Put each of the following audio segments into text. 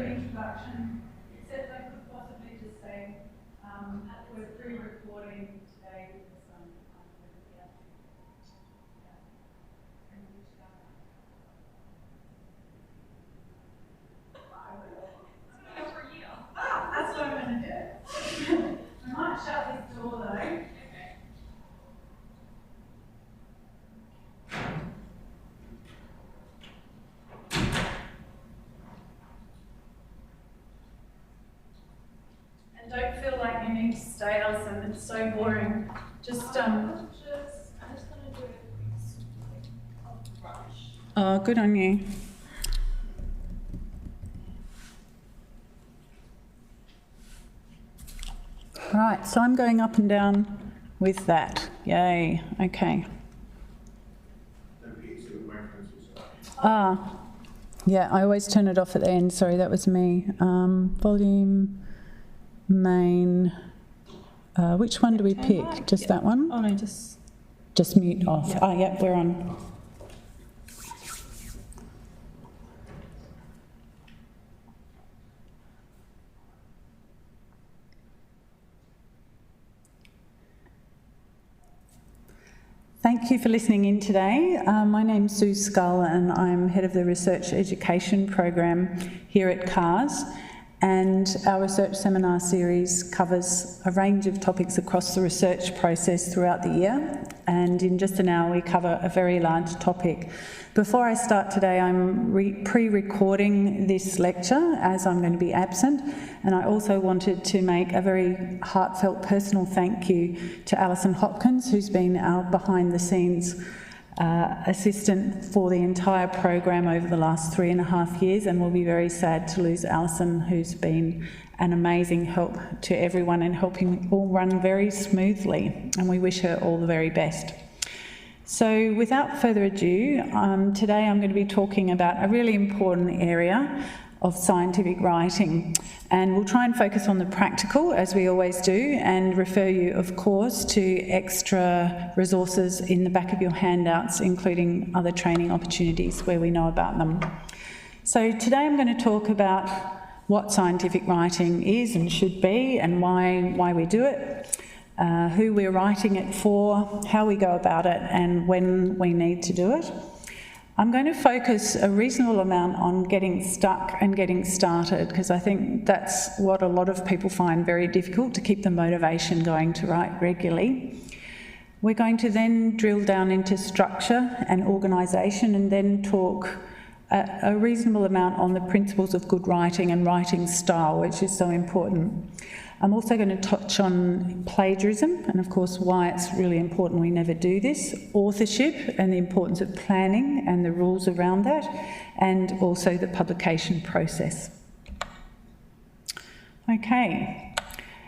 an introduction, except I could possibly just say we're pre-recording today because that's what I'm going to do. I might shut this door though. Okay. And don't feel like you need to stay, Alison. It's so boring. I just want to do it. Oh, good on you. Right, so I'm going up and down with that. Yay, okay. Yeah, I always turn it off at the end. Sorry, that was me. Volume, main. Which one do we pick? Just that one? Oh no, just mute off. Yeah. Oh, yeah, we're on. Thank you for listening in today. My name's Sue Scull and I'm Head of the Research Education Program here at CAHS, and our research seminar series covers a range of topics across the research process throughout the year, and in just an hour we cover a very large topic. Before I start today, I'm pre-recording this lecture as I'm going to be absent, and I also wanted to make a very heartfelt personal thank you to Alison Hopkins, who's been our behind-the-scenes assistant for the entire program over the last 3.5 years, and we'll be very sad to lose Alison, who's been an amazing help to everyone and helping it all run very smoothly, and we wish her all the very best. So without further ado, today I'm going to be talking about a really important area of scientific writing, and we'll try and focus on the practical as we always do, and refer you of course to extra resources in the back of your handouts, including other training opportunities where we know about them. So today I'm going to talk about what scientific writing is and should be, and why we do it, who we're writing it for, how we go about it, and when we need to do it. I'm going to focus a reasonable amount on getting stuck and getting started, because I think that's what a lot of people find very difficult, to keep the motivation going to write regularly. We're going to then drill down into structure and organisation, and then talk a reasonable amount on the principles of good writing and writing style, which is so important. I'm also going to touch on plagiarism and of course why it's really important we never do this, authorship and the importance of planning and the rules around that, and also the publication process. Okay,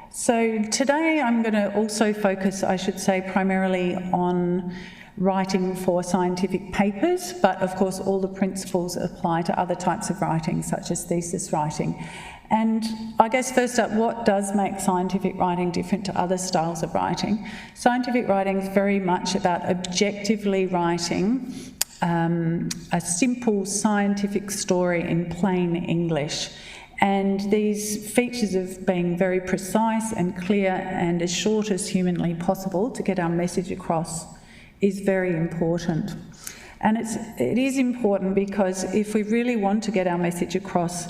so today I'm going to also focus, I should say, primarily on writing for scientific papers, but of course all the principles apply to other types of writing, such as thesis writing. And I guess first up, what does make scientific writing different to other styles of writing? Scientific writing is very much about objectively writing a simple scientific story in plain English. And these features of being very precise and clear and as short as humanly possible to get our message across is very important. And it is important because if we really want to get our message across,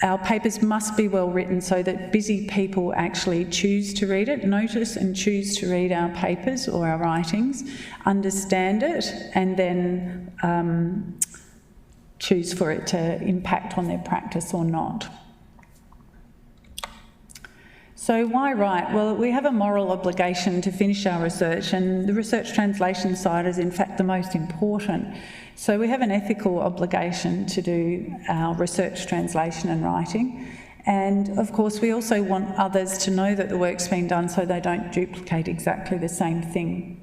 our papers must be well written so that busy people actually choose to read it, notice and choose to read our papers or our writings, understand it, and then choose for it to impact on their practice or not. So why write? Well, we have a moral obligation to finish our research, and the research translation side is in fact the most important. So we have an ethical obligation to do our research translation and writing. And of course, we also want others to know that the work's been done so they don't duplicate exactly the same thing.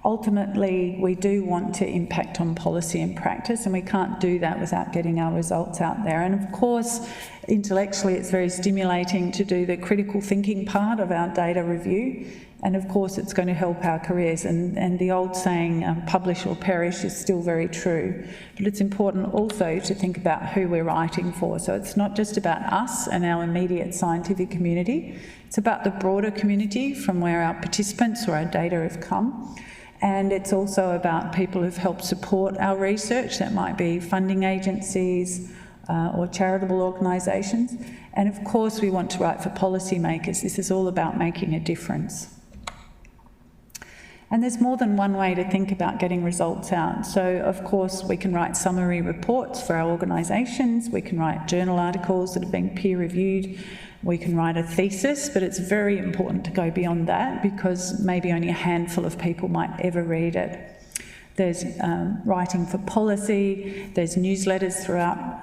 Ultimately, we do want to impact on policy and practice, and we can't do that without getting our results out there. And of course, intellectually, it's very stimulating to do the critical thinking part of our data review. And of course it's going to help our careers, and the old saying, publish or perish, is still very true. But it's important also to think about who we're writing for. So it's not just about us and our immediate scientific community, it's about the broader community from where our participants or our data have come. And it's also about people who've helped support our research. That might be funding agencies or charitable organisations. And of course we want to write for policymakers. This is all about making a difference. And there's more than one way to think about getting results out. So of course we can write summary reports for our organisations, we can write journal articles that have been peer reviewed, we can write a thesis, but it's very important to go beyond that because maybe only a handful of people might ever read it. There's writing for policy, there's newsletters throughout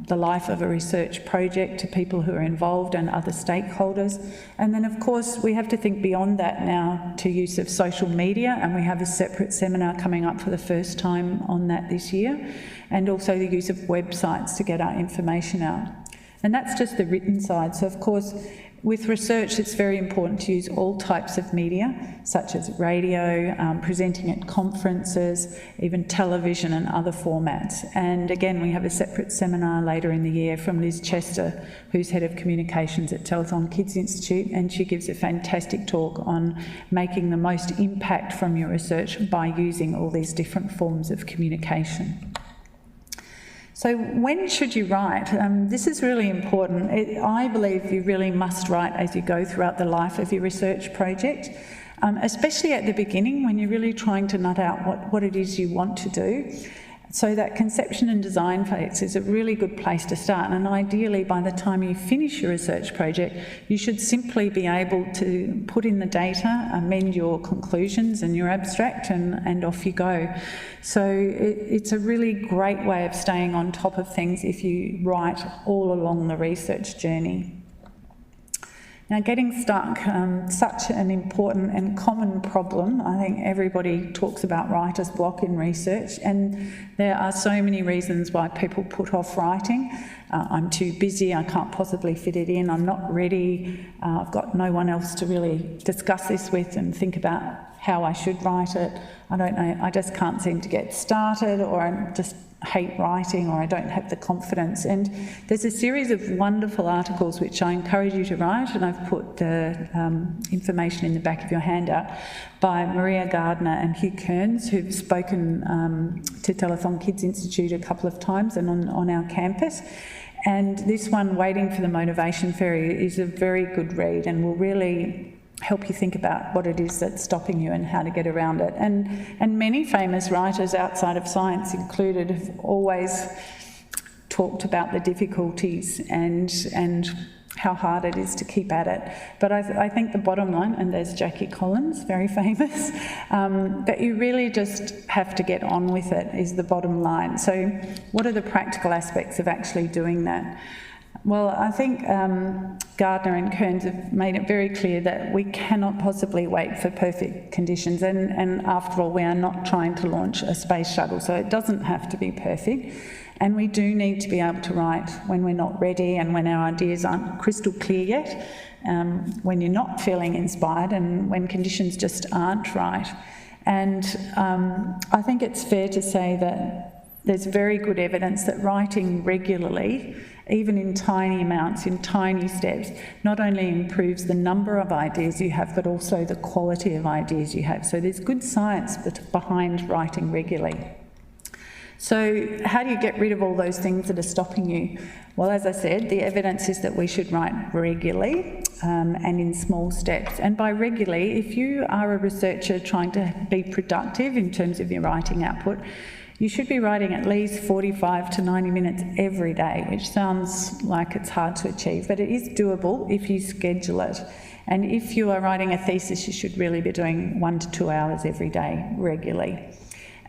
the life of a research project to people who are involved and other stakeholders. And then of course we have to think beyond that now to use of social media, and we have a separate seminar coming up for the first time on that this year, and also the use of websites to get our information out. And that's just the written side. So of course with research, it's very important to use all types of media, such as radio, presenting at conferences, even television and other formats. And again, we have a separate seminar later in the year from Liz Chester, who's Head of Communications at Telethon Kids Institute, and she gives a fantastic talk on making the most impact from your research by using all these different forms of communication. So when should you write? This is really important. I believe you really must write as you go throughout the life of your research project, especially at the beginning when you're really trying to nut out what it is you want to do. So that conception and design phase is a really good place to start, and ideally by the time you finish your research project you should simply be able to put in the data, amend your conclusions and your abstract, and off you go. So it's a really great way of staying on top of things if you write all along the research journey. Now, getting stuck, such an important and common problem. I think everybody talks about writer's block in research, and there are so many reasons why people put off writing. I'm too busy, I can't possibly fit it in, I'm not ready, I've got no one else to really discuss this with and think about how I should write it. I don't know, I just can't seem to get started, or I just hate writing, or I don't have the confidence. And there's a series of wonderful articles which I encourage you to write, and I've put the information in the back of your handout, by Maria Gardner and Hugh Kearns, who've spoken to Telethon Kids Institute a couple of times and on our campus. And this one, Waiting for the Motivation Fairy, is a very good read and will really help you think about what it is that's stopping you and how to get around it. And many famous writers outside of science included have always talked about the difficulties and how hard it is to keep at it. But I think the bottom line, and there's Jackie Collins, very famous, that you really just have to get on with it is the bottom line. So what are the practical aspects of actually doing that? Well, I think Gardner and Kearns have made it very clear that we cannot possibly wait for perfect conditions, and after all, we are not trying to launch a space shuttle, so it doesn't have to be perfect. And we do need to be able to write when we're not ready and when our ideas aren't crystal clear yet, when you're not feeling inspired and when conditions just aren't right. And I think it's fair to say that there's very good evidence that writing regularly, even in tiny amounts, in tiny steps, not only improves the number of ideas you have, but also the quality of ideas you have. So there's good science behind writing regularly. So how do you get rid of all those things that are stopping you? Well, as I said, the evidence is that we should write regularly and in small steps. And by regularly, if you are a researcher trying to be productive in terms of your writing output, you should be writing at least 45 to 90 minutes every day, which sounds like it's hard to achieve, but it is doable if you schedule it. And if you are writing a thesis, you should really be doing 1 to 2 hours every day regularly.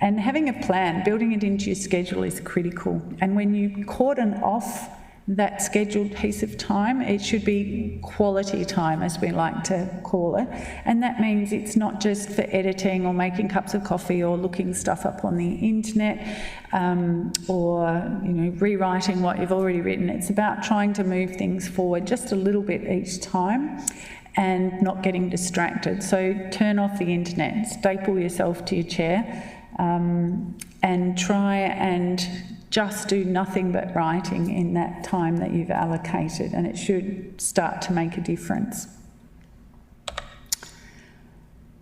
And having a plan, building it into your schedule is critical. And when you cordon off that scheduled piece of time, it should be quality time, as we like to call it. And that means it's not just for editing or making cups of coffee or looking stuff up on the internet or rewriting what you've already written. It's about trying to move things forward just a little bit each time. and not getting distracted. So turn off the internet, staple yourself to your chair, and try and just do nothing but writing in that time that you've allocated, and it should start to make a difference.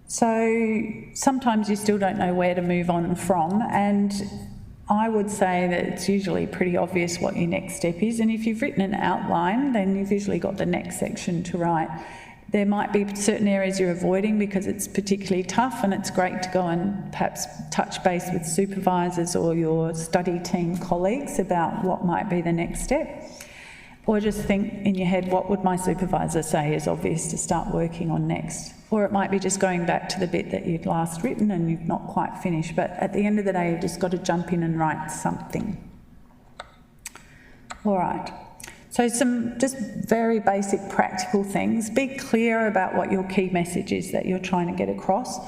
So sometimes you still don't know where to move on from, and I would say that it's usually pretty obvious what your next step is, and if you've written an outline, then you've usually got the next section to write. There might be certain areas you're avoiding because it's particularly tough, and it's great to go and perhaps touch base with supervisors or your study team colleagues about what might be the next step. Or just think in your head, what would my supervisor say is obvious to start working on next? Or it might be just going back to the bit that you'd last written and you've not quite finished, but at the end of the day, you've just got to jump in and write something. All right. So some just very basic practical things. Be clear about what your key message is that you're trying to get across,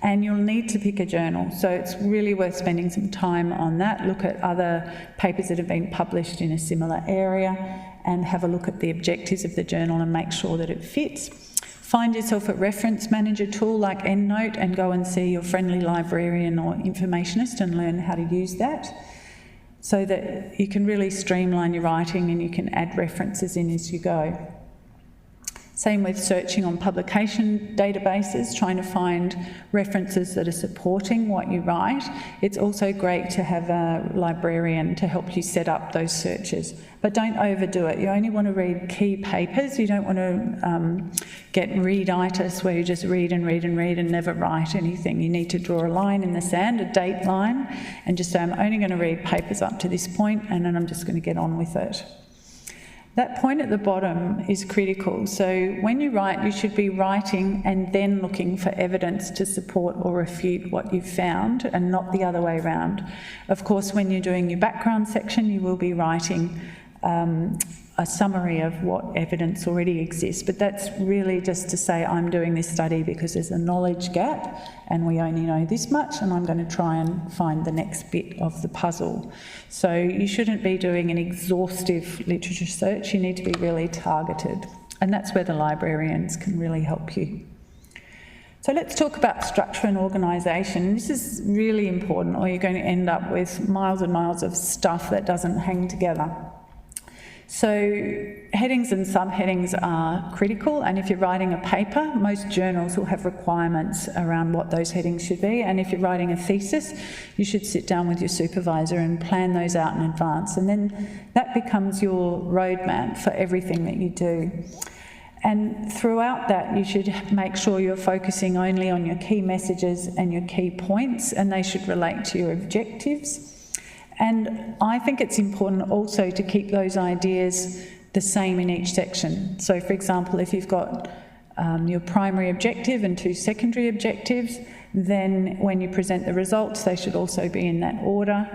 and you'll need to pick a journal. So it's really worth spending some time on that. Look at other papers that have been published in a similar area and have a look at the objectives of the journal and make sure that it fits. Find yourself a reference manager tool like EndNote and go and see your friendly librarian or informationist and learn how to use that, so that you can really streamline your writing and you can add references in as you go. Same with searching on publication databases, trying to find references that are supporting what you write. It's also great to have a librarian to help you set up those searches, but don't overdo it. You only want to read key papers. You don't want to get readitis where you just read and read and read and never write anything. You need to draw a line in the sand, a date line, and just say, I'm only going to read papers up to this point and then I'm just going to get on with it. That point at the bottom is critical. So when you write, you should be writing and then looking for evidence to support or refute what you've found, and not the other way around. Of course, when you're doing your background section, you will be writing a summary of what evidence already exists, but that's really just to say, I'm doing this study because there's a knowledge gap and we only know this much, and I'm going to try and find the next bit of the puzzle. So you shouldn't be doing an exhaustive literature search. You need to be really targeted, and that's where the librarians can really help you. So let's talk about structure and organisation. This is really important, or you're going to end up with miles and miles of stuff that doesn't hang together. So headings and subheadings are critical, and if you're writing a paper, most journals will have requirements around what those headings should be, and if you're writing a thesis, you should sit down with your supervisor and plan those out in advance, and then that becomes your roadmap for everything that you do. And throughout that, you should make sure you're focusing only on your key messages and your key points, and they should relate to your objectives. And I think it's important also to keep those ideas the same in each section. So for example, if you've got your primary objective and two secondary objectives, then when you present the results, they should also be in that order,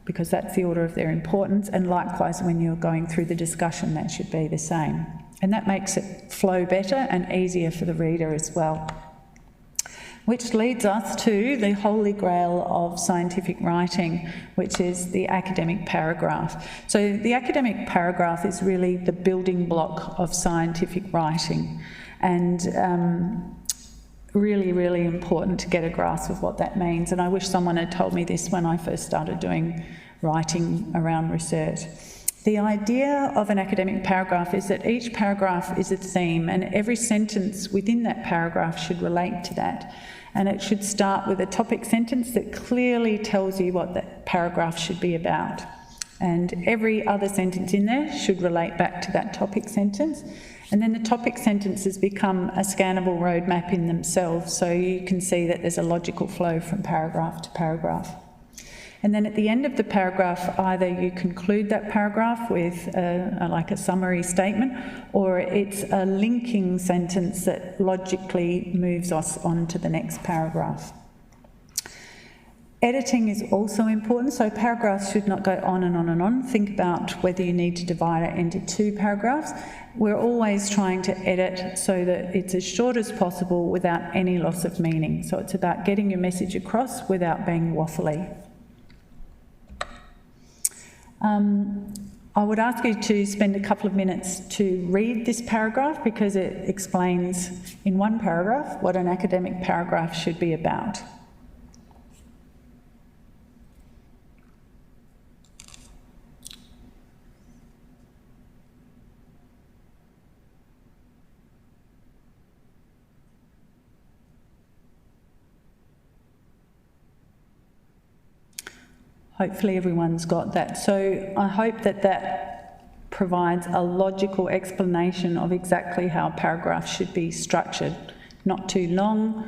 because that's the order of their importance. And likewise, when you're going through the discussion, that should be the same. And that makes it flow better and easier for the reader as well. Which leads us to the holy grail of scientific writing, which is the academic paragraph. So the academic paragraph is really the building block of scientific writing, and really, really important to get a grasp of what that means. And I wish someone had told me this when I first started doing writing around research. The idea of an academic paragraph is that each paragraph is a theme, and every sentence within that paragraph should relate to that. And it should start with a topic sentence that clearly tells you what that paragraph should be about. And every other sentence in there should relate back to that topic sentence. And then the topic sentences become a scannable roadmap in themselves, so you can see that there's a logical flow from paragraph to paragraph. And then at the end of the paragraph, either you conclude that paragraph with like a summary statement, or it's a linking sentence that logically moves us on to the next paragraph. Editing is also important, so paragraphs should not go on and on and on. Think about whether you need to divide it into two paragraphs. We're always trying to edit so that it's as short as possible without any loss of meaning. So it's about getting your message across without being waffly. I would ask you to spend a couple of minutes to read this paragraph because it explains in one paragraph what an academic paragraph should be about. Hopefully everyone's got that. So I hope that that provides a logical explanation of exactly how a paragraph should be structured. Not too long,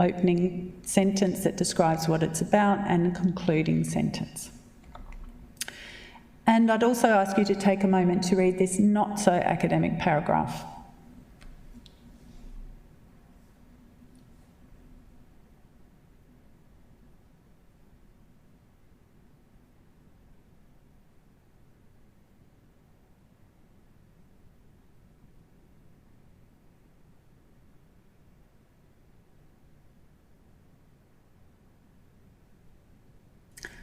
opening sentence that describes what it's about, and a concluding sentence. And I'd also ask you to take a moment to read this not so academic paragraph.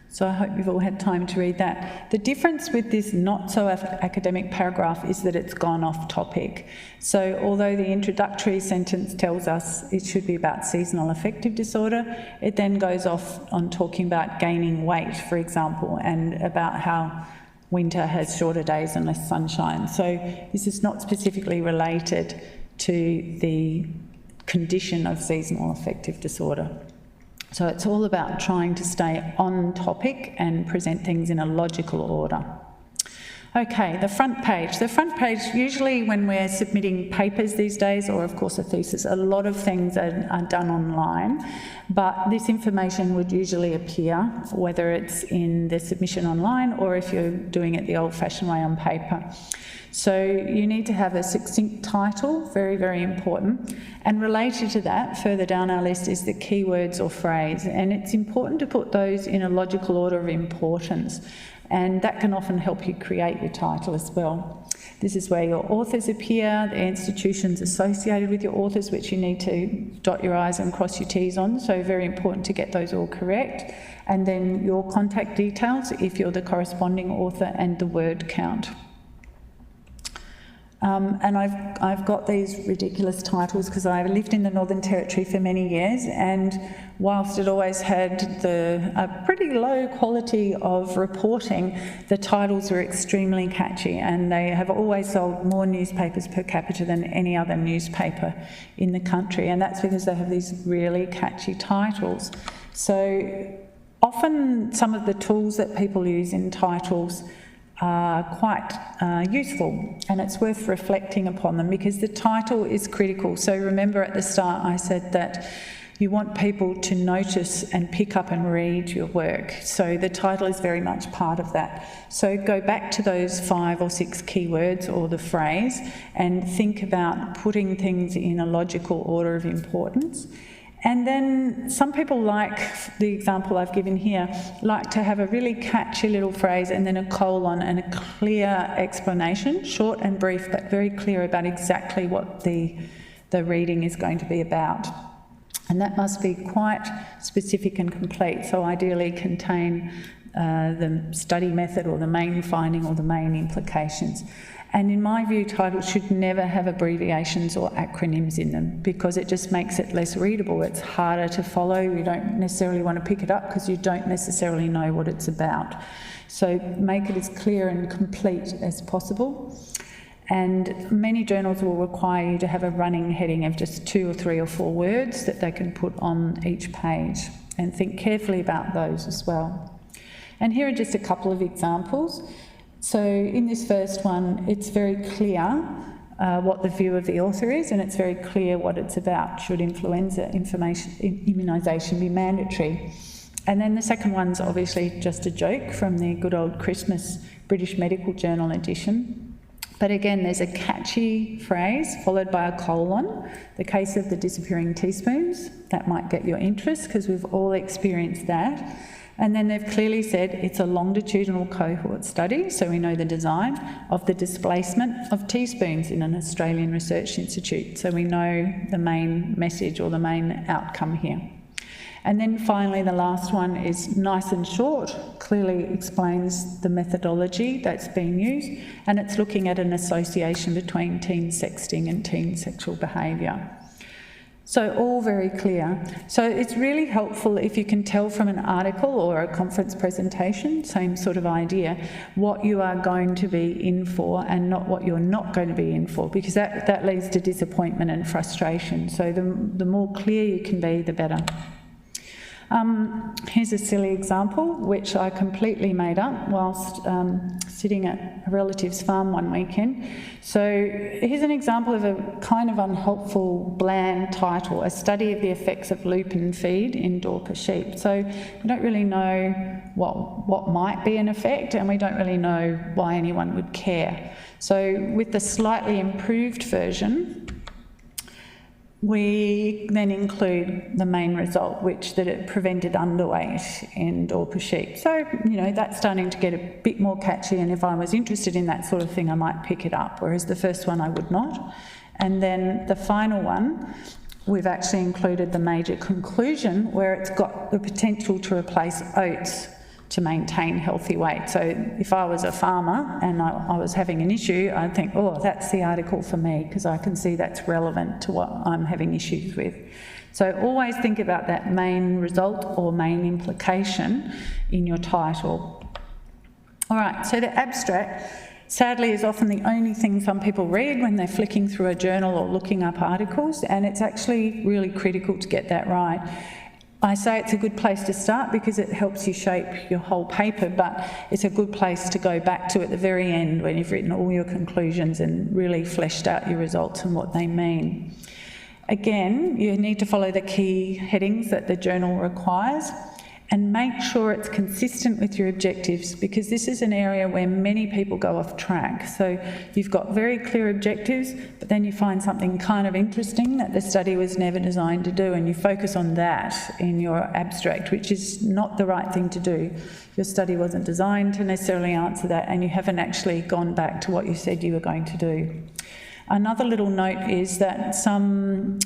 So I hope you've all had time to read that. The difference with this not so academic paragraph is that it's gone off topic. So although the introductory sentence tells us it should be about seasonal affective disorder, it then goes off on talking about gaining weight, for example, and about how winter has shorter days and less sunshine. So this is not specifically related to the condition of seasonal affective disorder. So it's all about trying to stay on topic and present things in a logical order. Okay, the front page. The front page, usually when we're submitting papers these days, or of course a thesis, a lot of things are done online, but this information would usually appear, whether it's in the submission online or if you're doing it the old-fashioned way on paper. So you need to have a succinct title, very, very important. And related to that, further down our list, is the keywords or phrase. And it's important to put those in a logical order of importance. And that can often help you create your title as well. This is where your authors appear, the institutions associated with your authors, which you need to dot your I's and cross your T's on. So very important to get those all correct. And then your contact details, if you're the corresponding author, and the word count. And I've got these ridiculous titles because I lived in the Northern Territory for many years, and whilst it always had a pretty low quality of reporting, the titles were extremely catchy, and they have always sold more newspapers per capita than any other newspaper in the country, and that's because they have these really catchy titles. So often some of the tools that people use in titles are quite useful, and it's worth reflecting upon them because the title is critical. So remember at the start I said that you want people to notice and pick up and read your work. So the title is very much part of that. So go back to those 5 or 6 keywords or the phrase and think about putting things in a logical order of importance. And then some people, like the example I've given here, like to have a really catchy little phrase and then a colon and a clear explanation, short and brief, but very clear about exactly what the reading is going to be about. And that must be quite specific and complete, so ideally contain the study method or the main finding or the main implications. And in my view, titles should never have abbreviations or acronyms in them because it just makes it less readable. It's harder to follow. You don't necessarily want to pick it up because you don't necessarily know what it's about. So make it as clear and complete as possible. And many journals will require you to have a running heading of just 2 or 3 or 4 words that they can put on each page, and think carefully about those as well. And here are just a couple of examples. So in this first one, it's very clear what the view of the author is, and it's very clear what it's about. Should influenza immunisation be mandatory? And then the second one's obviously just a joke from the good old Christmas British Medical Journal edition. But again, there's a catchy phrase followed by a colon. The case of the disappearing teaspoons, that might get your interest because we've all experienced that. And then they've clearly said it's a longitudinal cohort study, so we know the design of the displacement of teaspoons in an Australian research institute. So we know the main message or the main outcome here. And then finally, the last one is nice and short, clearly explains the methodology that's being used, and it's looking at an association between teen sexting and teen sexual behaviour. So all very clear. So it's really helpful if you can tell from an article or a conference presentation, same sort of idea, what you are going to be in for and not what you're not going to be in for, because that leads to disappointment and frustration. So the more clear you can be, the better. Here's a silly example, which I completely made up whilst sitting at a relative's farm one weekend. So here's an example of a kind of unhelpful, bland title, A Study of the Effects of Lupin Feed in Dorper Sheep. So we don't really know what might be an effect, and we don't really know why anyone would care. So with the slightly improved version, we then include the main result, that it prevented underweight in Dorper sheep. So, that's starting to get a bit more catchy, and if I was interested in that sort of thing, I might pick it up, whereas the first one I would not. And then the final one, we've actually included the major conclusion, where it's got the potential to replace oats to maintain healthy weight. So if I was a farmer and I was having an issue, I'd think, oh, that's the article for me, because I can see that's relevant to what I'm having issues with. So always think about that main result or main implication in your title. All right, so the abstract, sadly, is often the only thing some people read when they're flicking through a journal or looking up articles, and it's actually really critical to get that right. I say it's a good place to start because it helps you shape your whole paper, but it's a good place to go back to at the very end when you've written all your conclusions and really fleshed out your results and what they mean. Again, you need to follow the key headings that the journal requires, and make sure it's consistent with your objectives, because this is an area where many people go off track. So you've got very clear objectives, but then you find something kind of interesting that the study was never designed to do, and you focus on that in your abstract, which is not the right thing to do. Your study wasn't designed to necessarily answer that, and you haven't actually gone back to what you said you were going to do. Another little note is that some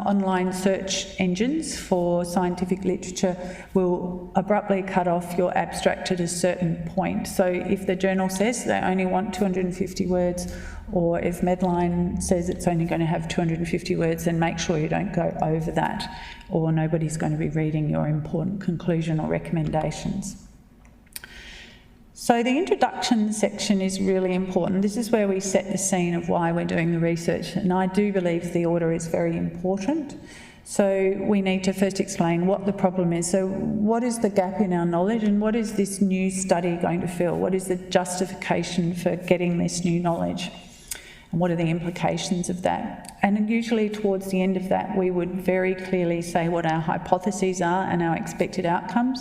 online search engines for scientific literature will abruptly cut off your abstract at a certain point. So if the journal says they only want 250 words, or if Medline says it's only going to have 250 words, then make sure you don't go over that, or nobody's going to be reading your important conclusion or recommendations. So the introduction section is really important. This is where we set the scene of why we're doing the research, and I do believe the order is very important. So we need to first explain what the problem is. So what is the gap in our knowledge, and what is this new study going to fill? What is the justification for getting this new knowledge? And what are the implications of that? And usually towards the end of that, we would very clearly say what our hypotheses are and our expected outcomes,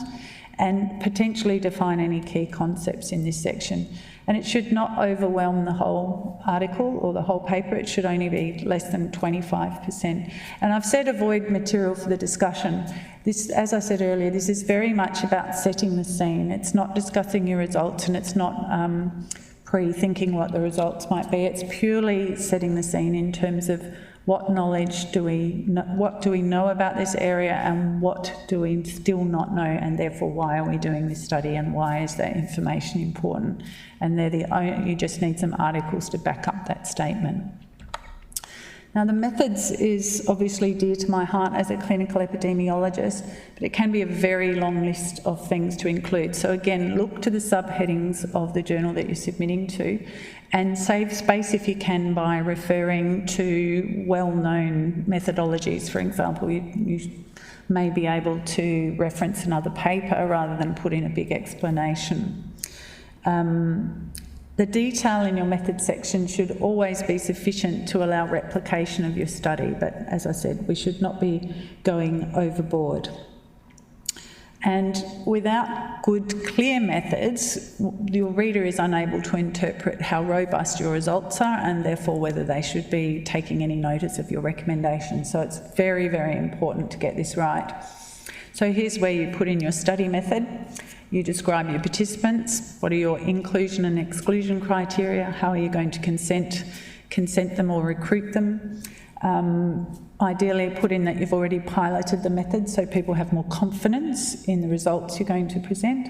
and potentially define any key concepts in this section. And it should not overwhelm the whole article or the whole paper. It should only be less than 25%. And I've said avoid material for the discussion. This, as I said earlier, this is very much about setting the scene. It's not discussing your results, and it's not pre-thinking what the results might be. It's purely setting the scene in terms of what knowledge do we know about this area, and what do we still not know, and therefore why are we doing this study, and why is that information important? And you just need some articles to back up that statement. Now, the methods is obviously dear to my heart as a clinical epidemiologist, but it can be a very long list of things to include. So again, look to the subheadings of the journal that you're submitting to, and save space if you can by referring to well-known methodologies. For example, you may be able to reference another paper rather than put in a big explanation. The detail in your method section should always be sufficient to allow replication of your study, but as I said, we should not be going overboard. And without good, clear methods, your reader is unable to interpret how robust your results are, and therefore whether they should be taking any notice of your recommendations. So it's very, very important to get this right. So here's where you put in your study method. You describe your participants. What are your inclusion and exclusion criteria? How are you going to consent them or recruit them? Ideally put in that you've already piloted the method so people have more confidence in the results you're going to present.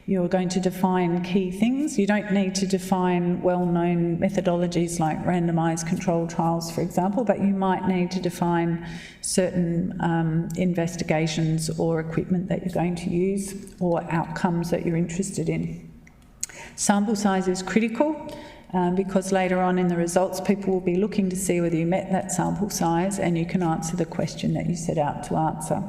You're going to define key things. You don't need to define well-known methodologies like randomised controlled trials, for example, but you might need to define certain investigations or equipment that you're going to use or outcomes that you're interested in. Sample size is critical because later on in the results people will be looking to see whether you met that sample size and you can answer the question that you set out to answer.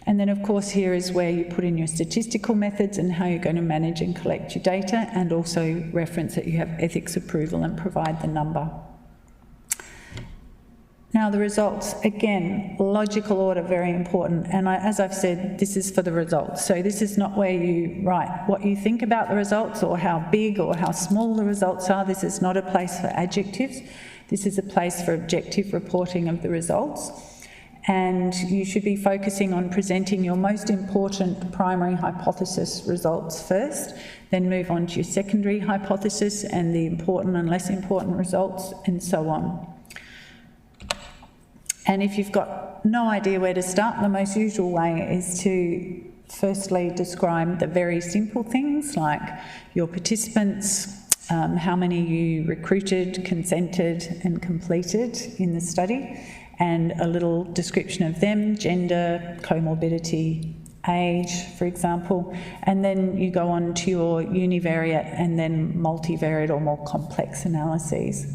And then of course here is where you put in your statistical methods and how you're going to manage and collect your data, and also reference that you have ethics approval and provide the number. Now the results, again, logical order, very important. And as I've said, this is for the results. So this is not where you write what you think about the results or how big or how small the results are. This is not a place for adjectives. This is a place for objective reporting of the results. And you should be focusing on presenting your most important primary hypothesis results first, then move on to your secondary hypothesis and the important and less important results, and so on. And if you've got no idea where to start, the most usual way is to firstly describe the very simple things like your participants, how many you recruited, consented and completed in the study, and a little description of them, gender, comorbidity, age, for example, and then you go on to your univariate and then multivariate or more complex analyses.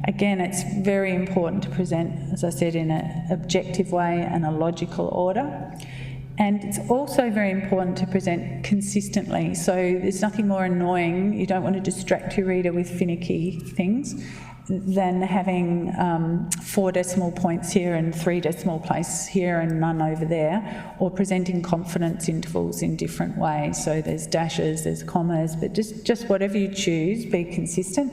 Again, it's very important to present, as I said, in an objective way and a logical order. And it's also very important to present consistently. So there's nothing more annoying, you don't want to distract your reader with finicky things, than having 4 decimal points here and 3 decimal places here and none over there, or presenting confidence intervals in different ways. So there's dashes, there's commas, but just whatever you choose, be consistent.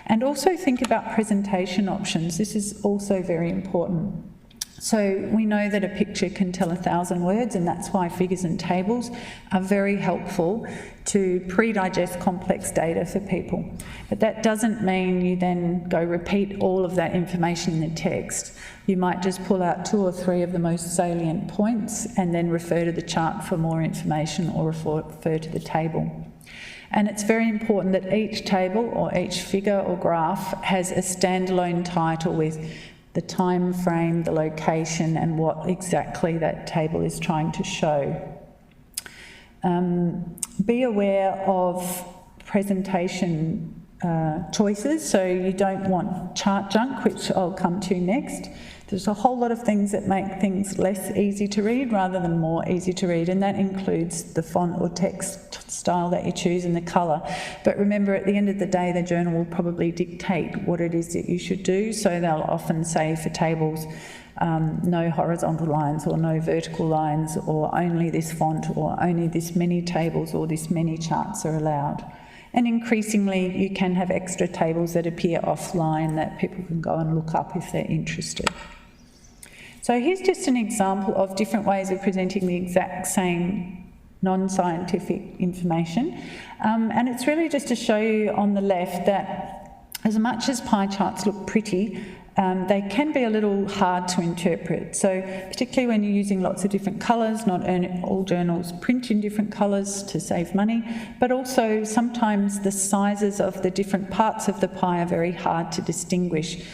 And also think about presentation options. This is also very important. So we know that a picture can tell 1,000 words, and that's why figures and tables are very helpful to pre-digest complex data for people. But that doesn't mean you then go repeat all of that information in the text. You might just pull out 2 or 3 of the most salient points and then refer to the chart for more information or refer to the table. And it's very important that each table or each figure or graph has a standalone title with the time frame, the location, and what exactly that table is trying to show. Be aware of presentation choices, so you don't want chart junk, which I'll come to next. There's a whole lot of things that make things less easy to read rather than more easy to read, and that includes the font or text style that you choose and the colour. But remember, at the end of the day, the journal will probably dictate what it is that you should do, so they'll often say for tables, no horizontal lines or no vertical lines, or only this font, or only this many tables or this many charts are allowed. And increasingly, you can have extra tables that appear offline that people can go and look up if they're interested. So here's just an example of different ways of presenting the exact same non-scientific information. And it's really just to show you on the left that as much as pie charts look pretty, they can be a little hard to interpret. So particularly when you're using lots of different colours, not all journals print in different colours to save money, but also sometimes the sizes of the different parts of the pie are very hard to distinguish.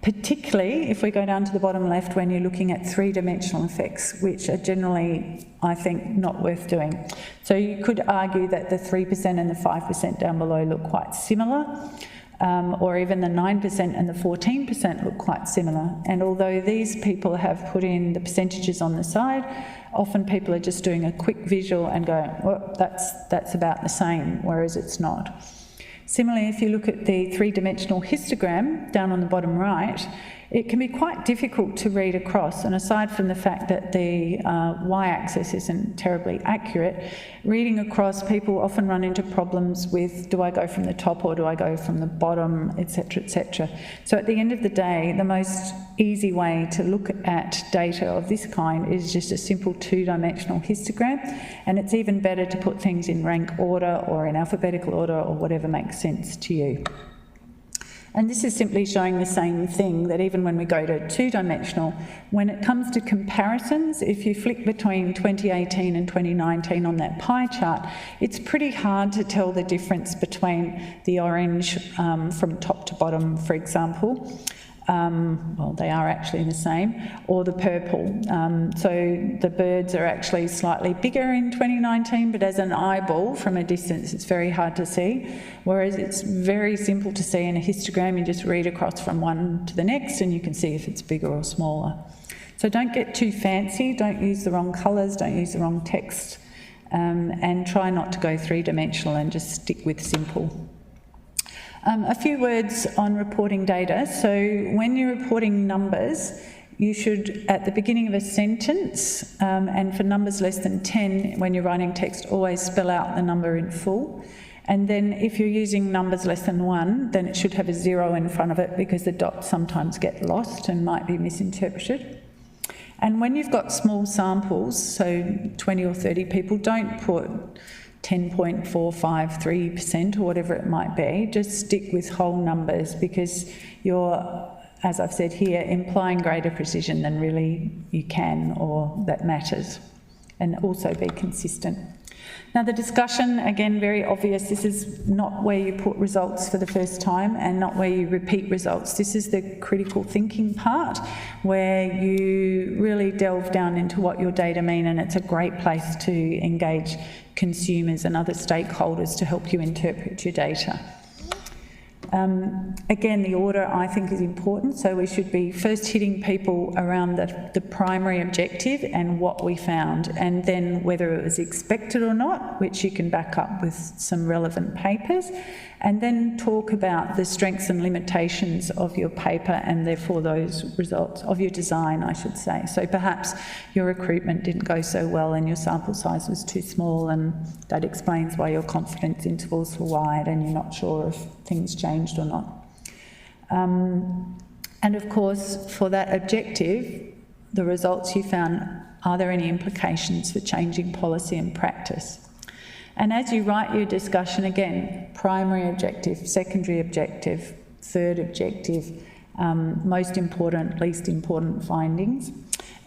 Particularly if we go down to the bottom left when you're looking at 3-dimensional effects, which are generally, I think, not worth doing. So you could argue that the 3% and the 5% down below look quite similar, or even the 9% and the 14% look quite similar. And although these people have put in the percentages on the side, often people are just doing a quick visual and going, well, that's about the same, whereas it's not. Similarly, if you look at the 3-dimensional histogram down on the bottom right, it can be quite difficult to read across, and aside from the fact that the y-axis isn't terribly accurate, reading across, people often run into problems with, do I go from the top or do I go from the bottom, etc., etc. So at the end of the day, the most easy way to look at data of this kind is just a simple 2-dimensional histogram, and it's even better to put things in rank order or in alphabetical order or whatever makes sense to you. And this is simply showing the same thing, that even when we go to two-dimensional, when it comes to comparisons, if you flick between 2018 and 2019 on that pie chart, it's pretty hard to tell the difference between the orange from top to bottom, for example. Well, they are actually the same, or the purple. So the birds are actually slightly bigger in 2019, but as an eyeball from a distance, it's very hard to see. Whereas it's very simple to see in a histogram. You just read across from one to the next and you can see if it's bigger or smaller. So don't get too fancy, don't use the wrong colours, don't use the wrong text, and try not to go three-dimensional and just stick with simple. A few words on reporting data. So when you're reporting numbers, you should, at the beginning of a sentence, and for numbers less than 10, when you're writing text, always spell out the number in full. And then if you're using numbers less than 1, then it should have a 0 in front of it, because the dots sometimes get lost and might be misinterpreted. And when you've got small samples, so 20 or 30 people, don't put 10.453% or whatever it might be. Just stick with whole numbers, because you're, as I've said here, implying greater precision than really you can or that matters, and also be consistent. Now the discussion, again, very obvious. This is not where you put results for the first time and not where you repeat results. This is the critical thinking part, where you really delve down into what your data mean, and it's a great place to engage consumers and other stakeholders to help you interpret your data. Again, the order I think is important, so we should be first hitting people around the primary objective and what we found, and then whether it was expected or not, which you can back up with some relevant papers, and then talk about the strengths and limitations of your paper and therefore those results, of your design, I should say. So perhaps your recruitment didn't go so well and your sample size was too small, and that explains why your confidence intervals were wide and you're not sure if things changed or not. And of course, for that objective, the results you found, are there any implications for changing policy and practice? And as you write your discussion, again, primary objective, secondary objective, third objective, most important, least important findings,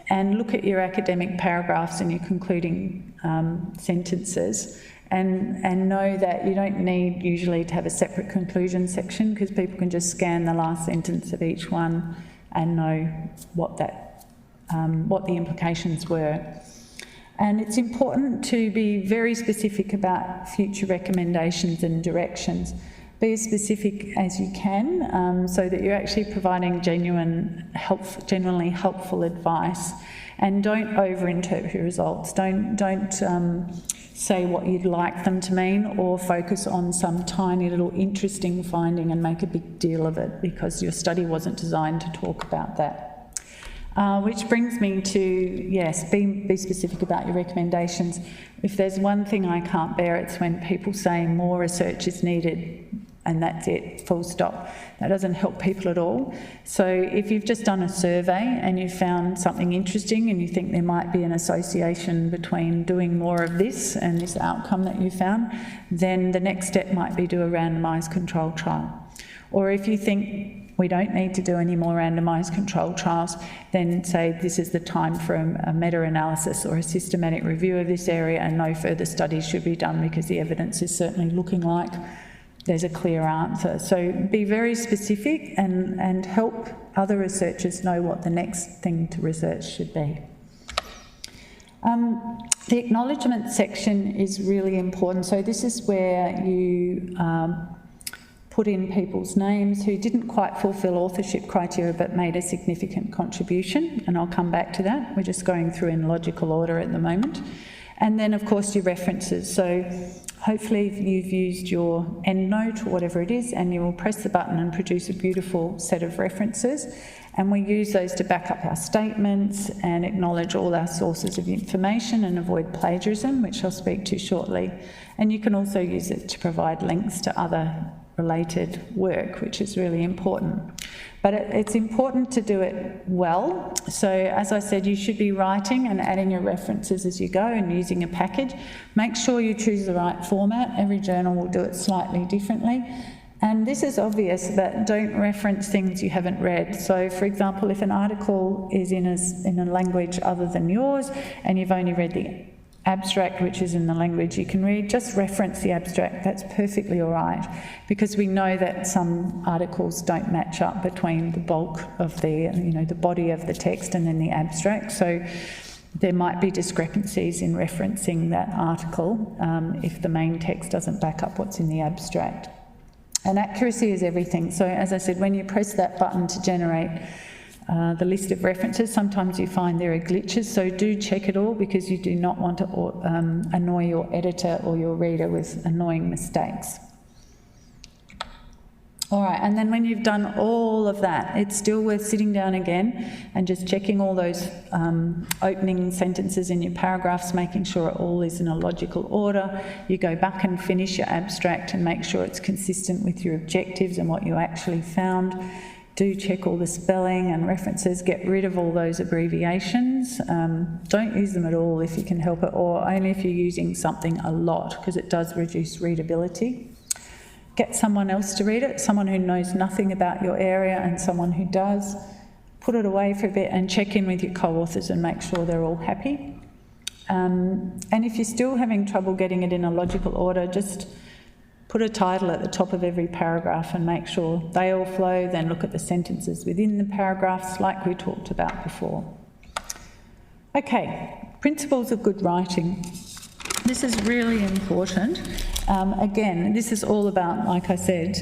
and look at your academic paragraphs and your concluding sentences, and know that you don't need usually to have a separate conclusion section, because people can just scan the last sentence of each one and know what the implications were. And it's important to be very specific about future recommendations and directions. Be as specific as you can, so that you're actually providing genuinely helpful advice, and don't over-interpret your results. Don't say what you'd like them to mean, or focus on some tiny little interesting finding and make a big deal of it, because your study wasn't designed to talk about that. Which brings me to, yes, be specific about your recommendations. If there's one thing I can't bear, it's when people say more research is needed and that's it, full stop. That doesn't help people at all. So if you've just done a survey and you found something interesting and you think there might be an association between doing more of this and this outcome that you found, then the next step might be do a randomised controlled trial. Or if you think we don't need to do any more randomised controlled trials, then say this is the time for a meta-analysis or a systematic review of this area, and no further studies should be done because the evidence is certainly looking like there's a clear answer. So be very specific and help other researchers know what the next thing to research should be. The acknowledgement section is really important. So this is where you put in people's names who didn't quite fulfil authorship criteria but made a significant contribution, and I'll come back to that. We're just going through in logical order at the moment. And then, of course, your references. So hopefully you've used your EndNote or whatever it is, and you will press the button and produce a beautiful set of references. And we use those to back up our statements and acknowledge all our sources of information and avoid plagiarism, which I'll speak to shortly. And you can also use it to provide links to other related work, which is really important. But it's important to do it well. So as I said, you should be writing and adding your references as you go and using a package. Make sure you choose the right format. Every journal will do it slightly differently. And this is obvious, but don't reference things you haven't read. So, for example, if an article is in a language other than yours and you've only read the abstract, which is in the language you can read, just reference the abstract. That's perfectly all right, because we know that some articles don't match up between the bulk of the body of the text and then the abstract. So there might be discrepancies in referencing that article if the main text doesn't back up what's in the abstract. And accuracy is everything. So as I said, when you press that button to generate the list of references, sometimes you find there are glitches, so do check it all, because you do not want to annoy your editor or your reader with annoying mistakes. All right, and then when you've done all of that, it's still worth sitting down again and just checking all those opening sentences in your paragraphs, making sure it all is in a logical order. You go back and finish your abstract and make sure it's consistent with your objectives and what you actually found. Do check all the spelling and references, get rid of all those abbreviations. Don't use them at all if you can help it, or only if you're using something a lot, because it does reduce readability. Get someone else to read it, someone who knows nothing about your area and someone who does. Put it away for a bit and check in with your co-authors and make sure they're all happy. And if you're still having trouble getting it in a logical order, just put a title at the top of every paragraph and make sure they all flow, then look at the sentences within the paragraphs like we talked about before. Okay, principles of good writing. This is really important. Again, this is all about, like I said,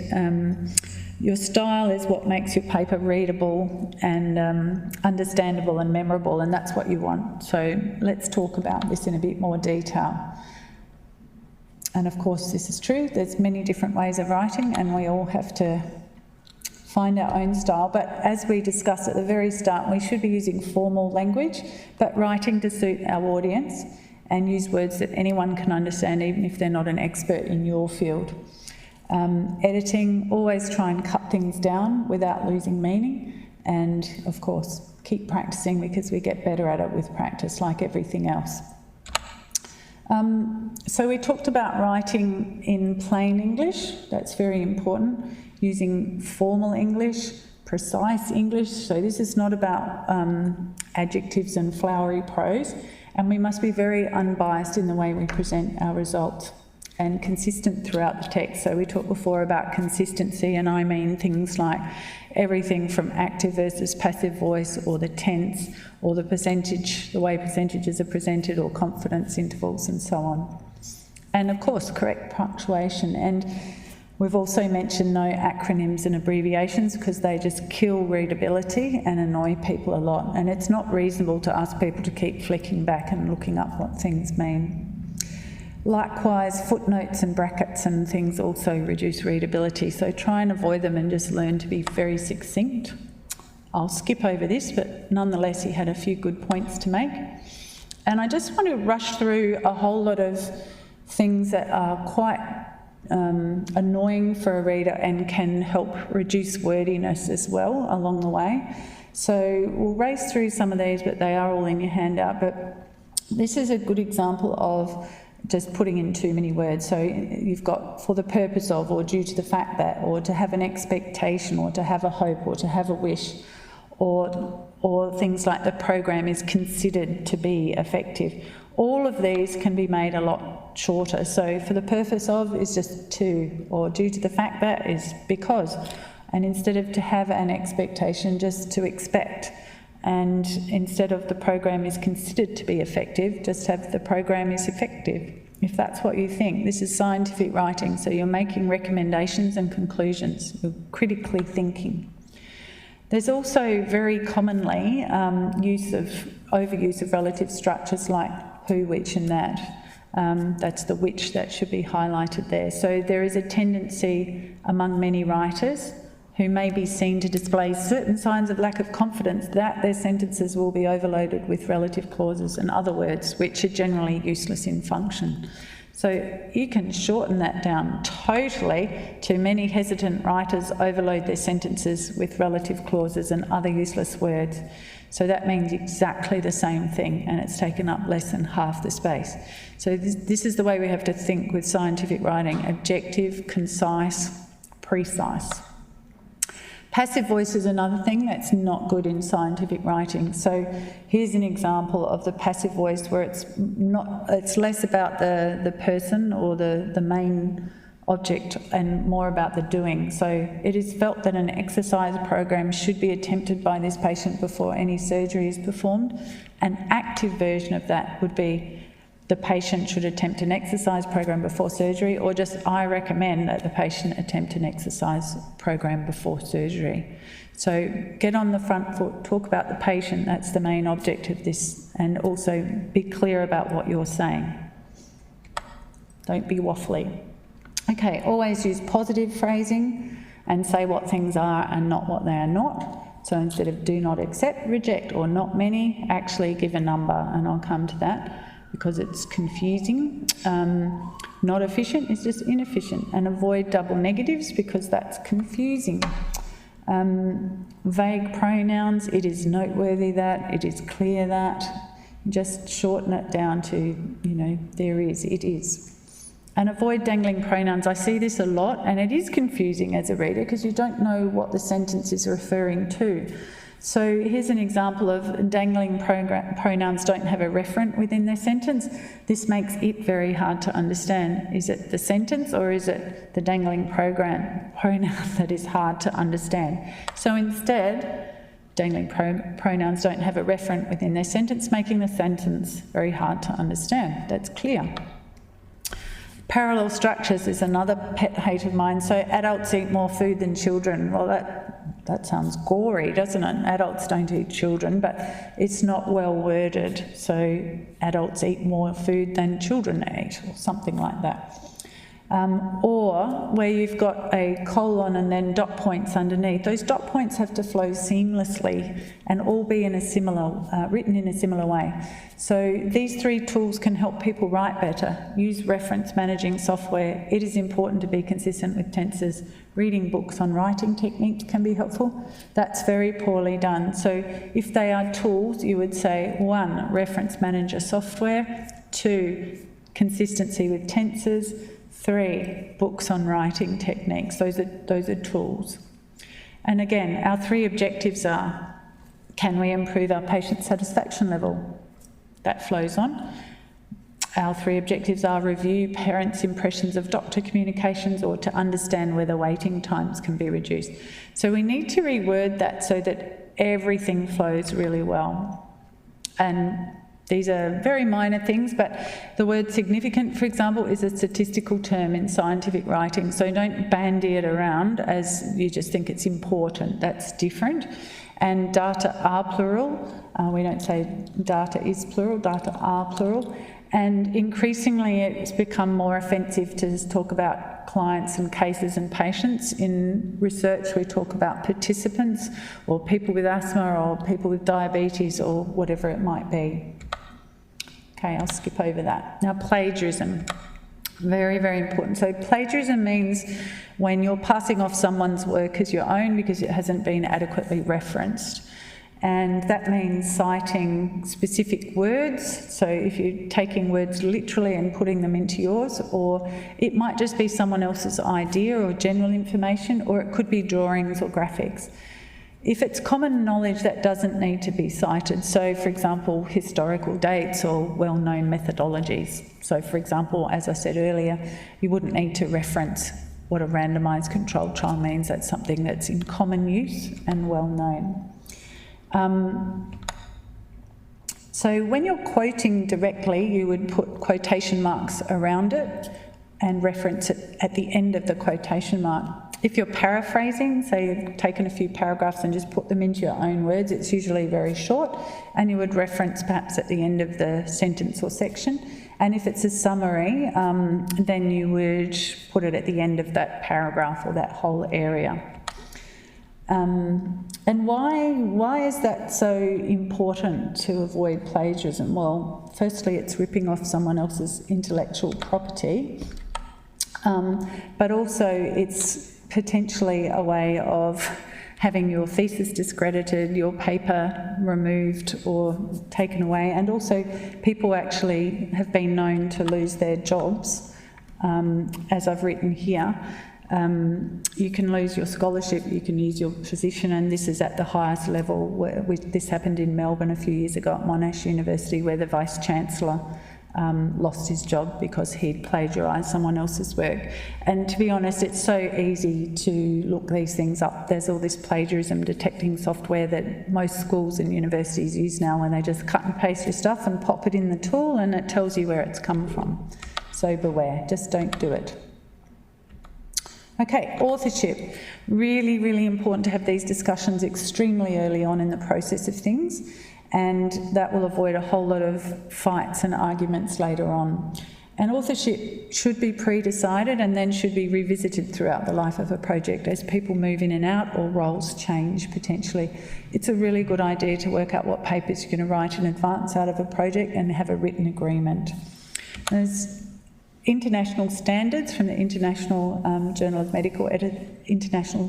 your style is what makes your paper readable and understandable and memorable, and that's what you want. So let's talk about this in a bit more detail. And of course, this is true. There's many different ways of writing, and we all have to find our own style. But as we discussed at the very start, we should be using formal language, but writing to suit our audience, and use words that anyone can understand, even if they're not an expert in your field. Editing, always try and cut things down without losing meaning, and of course, keep practicing, because we get better at it with practice, like everything else. So we talked about writing in plain English. That's very important. Using formal English, precise English. So this is not about adjectives and flowery prose. And we must be very unbiased in the way we present our results, and consistent throughout the text. So we talked before about consistency, and I mean things like everything from active versus passive voice, or the tense, or the percentage, the way percentages are presented, or confidence intervals, and so on. And of course, correct punctuation. And we've also mentioned no acronyms and abbreviations, because they just kill readability and annoy people a lot. And it's not reasonable to ask people to keep flicking back and looking up what things mean. Likewise, footnotes and brackets and things also reduce readability, so try and avoid them and just learn to be very succinct. I'll skip over this, but nonetheless, he had a few good points to make. And I just want to rush through a whole lot of things that are quite annoying for a reader and can help reduce wordiness as well along the way. So we'll race through some of these, but they are all in your handout. But this is a good example of just putting in too many words. So you've got for the purpose of, or due to the fact that, or to have an expectation, or to have a hope, or to have a wish, or things like the program is considered to be effective. All of these can be made a lot shorter. So for the purpose of is just to, or due to the fact that is because. And instead of to have an expectation, just to expect. And instead of the program is considered to be effective, just have the program is effective, if that's what you think. This is scientific writing, so you're making recommendations and conclusions. You're critically thinking. There's also very commonly overuse of relative structures like who, which and that. That's the which that should be highlighted there. So there is a tendency among many writers who may be seen to display certain signs of lack of confidence that their sentences will be overloaded with relative clauses and other words which are generally useless in function. So you can shorten that down totally to many hesitant writers overload their sentences with relative clauses and other useless words. So that means exactly the same thing, and it's taken up less than half the space. So this is the way we have to think with scientific writing: objective, concise, precise. Passive voice is another thing that's not good in scientific writing. So here's an example of the passive voice where it's less about the person or the main object and more about the doing. So it is felt that an exercise program should be attempted by this patient before any surgery is performed. An active version of that would be the patient should attempt an exercise program before surgery, or just I recommend that the patient attempt an exercise program before surgery. So get on the front foot, talk about the patient, that's the main object of this, and also be clear about what you're saying. Don't be waffly. Okay, always use positive phrasing and say what things are and not what they are not. So instead of do not accept, reject, or not many, actually give a number, and I'll come to that, because it's confusing. Not efficient is just inefficient, and avoid double negatives because that's confusing. Vague pronouns, it is noteworthy that, it is clear that, just shorten it down to, there is, it is. And avoid dangling pronouns. I see this a lot, and it is confusing as a reader because you don't know what the sentence is referring to. So here's an example of dangling pronouns don't have a referent within their sentence. This makes it very hard to understand. Is it the sentence or is it the dangling pronoun that is hard to understand? So instead, dangling pronouns don't have a referent within their sentence, making the sentence very hard to understand. That's clear. Parallel structures is another pet hate of mine. So adults eat more food than children. Well, that sounds gory, doesn't it? Adults don't eat children, but it's not well worded. So adults eat more food than children eat, or something like that. Or where you've got a colon and then dot points underneath. Those dot points have to flow seamlessly and all be in a similar, written in a similar way. So these three tools can help people write better. Use reference managing software. It is important to be consistent with tenses. Reading books on writing techniques can be helpful. That's very poorly done. So if they are tools, you would say 1, reference manager software, 2, consistency with tenses, 3, books on writing techniques. Those are tools. And again, our 3 objectives are, can we improve our patient satisfaction level? That flows on. Our 3 objectives are review parents' impressions of doctor communications or to understand whether waiting times can be reduced. So we need to reword that so that everything flows really well. And these are very minor things, but the word significant, for example, is a statistical term in scientific writing, so don't bandy it around as you just think it's important. That's different. And data are plural. We don't say data is plural, data are plural. And increasingly it's become more offensive to talk about clients and cases and patients. In research we talk about participants or people with asthma or people with diabetes or whatever it might be. Okay, I'll skip over that. Now, plagiarism. Very, very important. So plagiarism means when you're passing off someone's work as your own because it hasn't been adequately referenced. And that means citing specific words. So if you're taking words literally and putting them into yours, or it might just be someone else's idea or general information, or it could be drawings or graphics. If it's common knowledge, that doesn't need to be cited. So, for example, historical dates or well-known methodologies. So, for example, as I said earlier, you wouldn't need to reference what a randomised controlled trial means. That's something that's in common use and well-known. So when you're quoting directly, you would put quotation marks around it and reference it at the end of the quotation mark. If you're paraphrasing, say you've taken a few paragraphs and just put them into your own words, it's usually very short, and you would reference perhaps at the end of the sentence or section. And if it's a summary, then you would put it at the end of that paragraph or that whole area. And why is that so important to avoid plagiarism? Well, firstly, it's ripping off someone else's intellectual property, but also it's potentially a way of having your thesis discredited, your paper removed or taken away, and also people actually have been known to lose their jobs, as I've written here, you can lose your scholarship, you can lose your position, and this is at the highest level. This happened in Melbourne a few years ago at Monash University, where the Vice-Chancellor lost his job because he'd plagiarised someone else's work. And to be honest, it's so easy to look these things up. There's all this plagiarism detecting software that most schools and universities use now, when they just cut and paste your stuff and pop it in the tool and it tells you where it's come from. So beware, just don't do it. Okay, authorship. Really, really important to have these discussions extremely early on in the process of things, and that will avoid a whole lot of fights and arguments later on. And authorship should be pre-decided and then should be revisited throughout the life of a project as people move in and out or roles change potentially. It's a really good idea to work out what papers you're going to write in advance out of a project and have a written agreement. There's international standards from the International International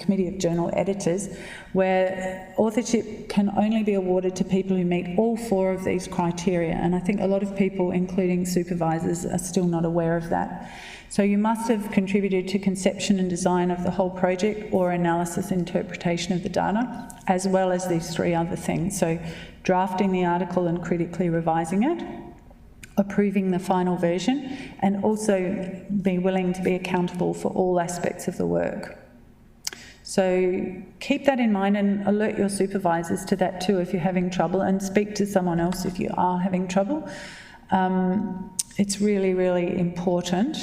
Committee of Journal Editors, where authorship can only be awarded to people who meet all 4 of these criteria, and I think a lot of people, including supervisors, are still not aware of that. So you must have contributed to conception and design of the whole project, or analysis and interpretation of the data, as well as these 3 other things. So drafting the article and critically revising it, approving the final version, and also be willing to be accountable for all aspects of the work. So keep that in mind and alert your supervisors to that too if you're having trouble, and speak to someone else if you are having trouble. It's really, really important,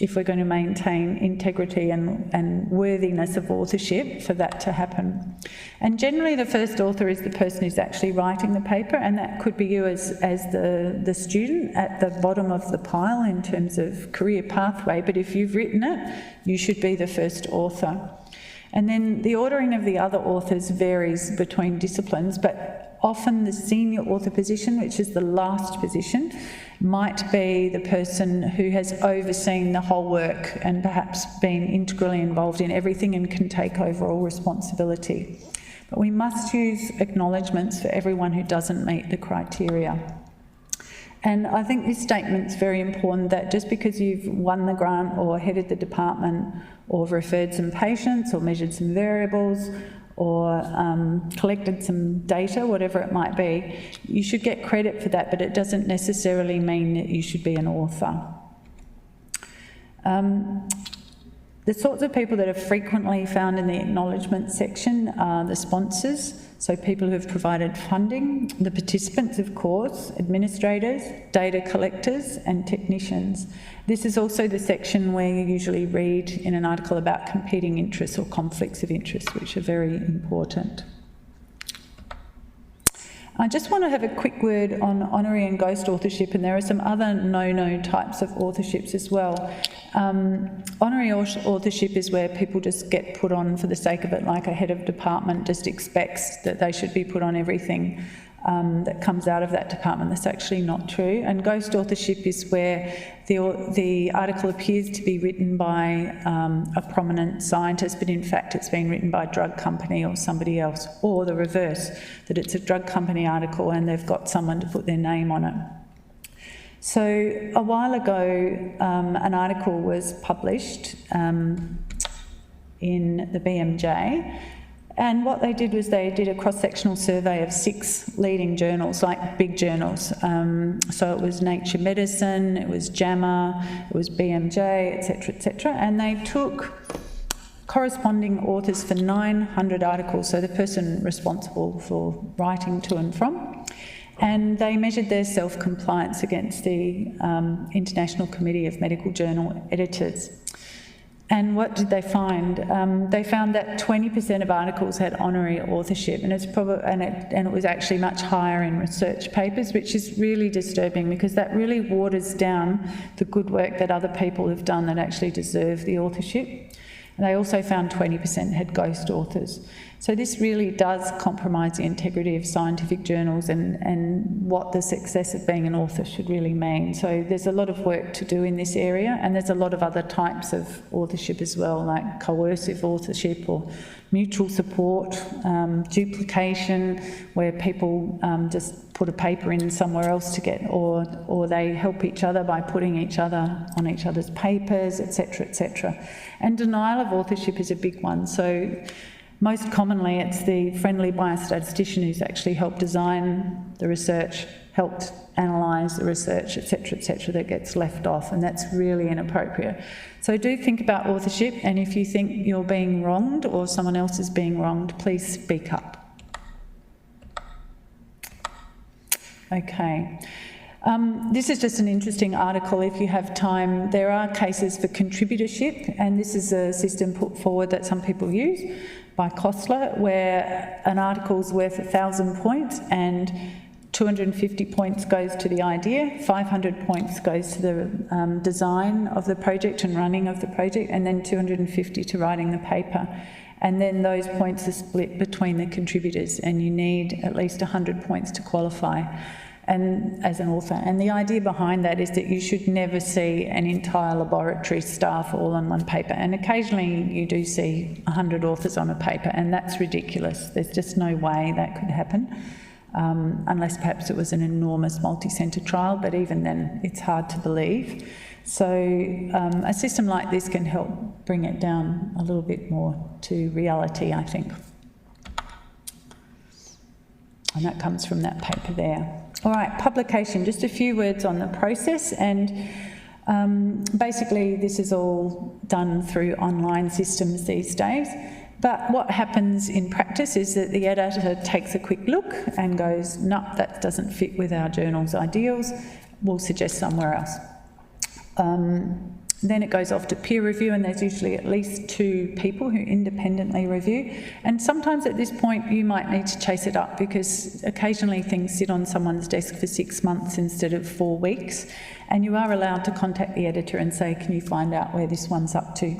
if we're going to maintain integrity and worthiness of authorship, for that to happen. And generally the first author is the person who's actually writing the paper, and that could be you as the student at the bottom of the pile in terms of career pathway, but if you've written it, you should be the first author. And then the ordering of the other authors varies between disciplines, but often the senior author position, which is the last position, might be the person who has overseen the whole work and perhaps been integrally involved in everything and can take overall responsibility. But we must use acknowledgements for everyone who doesn't meet the criteria. And I think this statement's very important, that just because you've won the grant or headed the department or referred some patients or measured some variables or collected some data, whatever it might be, you should get credit for that, but it doesn't necessarily mean that you should be an author. The sorts of people that are frequently found in the acknowledgement section are the sponsors, so people who have provided funding, the participants of course, administrators, data collectors and technicians. This is also the section where you usually read in an article about competing interests or conflicts of interest, which are very important. I just want to have a quick word on honorary and ghost authorship, and there are some other no-no types of authorships as well. Honorary authorship is where people just get put on for the sake of it, like a head of department just expects that they should be put on everything that comes out of that department. That's actually not true. And ghost authorship is where the article appears to be written by a prominent scientist, but in fact it's been written by a drug company or somebody else, or the reverse, that it's a drug company article and they've got someone to put their name on it. So a while ago, an article was published in the BMJ, and what they did was they did a cross-sectional survey of 6 leading journals, like big journals. So it was Nature Medicine, it was JAMA, it was BMJ, etc., and they took corresponding authors for 900 articles, so the person responsible for writing to and from, and they measured their self-compliance against the International Committee of Medical Journal Editors. And what did they find? They found that 20% of articles had honorary authorship, and it was actually much higher in research papers, which is really disturbing because that really waters down the good work that other people have done that actually deserve the authorship. And they also found 20% had ghost authors. So this really does compromise the integrity of scientific journals and what the success of being an author should really mean. So there's a lot of work to do in this area, and there's a lot of other types of authorship as well, like coercive authorship or mutual support, duplication, where people just put a paper in somewhere else to get, or they help each other by putting each other on each other's papers, etc., etc. And denial of authorship is a big one. So most commonly it's the friendly biostatistician who's actually helped design the research, helped analyse the research, etc., that gets left off, and that's really inappropriate. So do think about authorship, and if you think you're being wronged or someone else is being wronged, please speak up. Okay. This is just an interesting article if you have time. There are cases for contributorship, and this is a system put forward that some people use by Kostler, where an article's worth 1,000 points and 250 points goes to the idea, 500 points goes to the design of the project and running of the project, and then 250 to writing the paper. And then those points are split between the contributors, and you need at least 100 points to qualify and as an author. And the idea behind that is that you should never see an entire laboratory staff all on one paper. And occasionally you do see 100 authors on a paper, and that's ridiculous. There's just no way that could happen. Unless perhaps it was an enormous multi-centre trial, but even then it's hard to believe. So a system like this can help bring it down a little bit more to reality, I think. And that comes from that paper there. All right, publication, just a few words on the process, and basically this is all done through online systems these days. But what happens in practice is that the editor takes a quick look and goes, no, that doesn't fit with our journal's ideals, we'll suggest somewhere else. Then it goes off to peer review, and there's usually at least 2 people who independently review. And sometimes at this point you might need to chase it up, because occasionally things sit on someone's desk for 6 months instead of 4 weeks, and you are allowed to contact the editor and say, can you find out where this one's up to?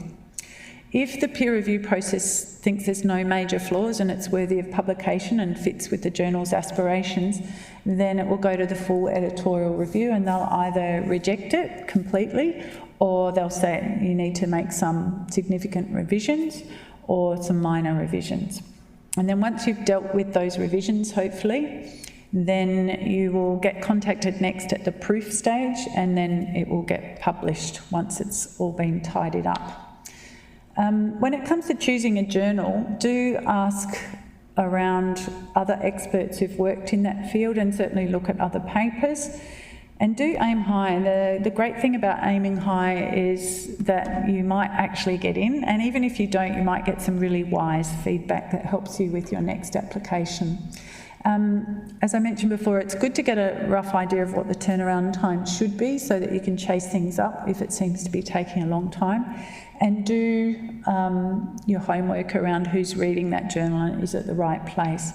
If the peer review process thinks there's no major flaws and it's worthy of publication and fits with the journal's aspirations, then it will go to the full editorial review, and they'll either reject it completely, or they'll say you need to make some significant revisions or some minor revisions. And then once you've dealt with those revisions, hopefully, then you will get contacted next at the proof stage, and then it will get published once it's all been tidied up. When it comes to choosing a journal, do ask around other experts who've worked in that field, and certainly look at other papers. And do aim high. The great thing about aiming high is that you might actually get in, and even if you don't, you might get some really wise feedback that helps you with your next application. As I mentioned before, it's good to get a rough idea of what the turnaround time should be, so that you can chase things up if it seems to be taking a long time. And do your homework around who's reading that journal and is it the right place.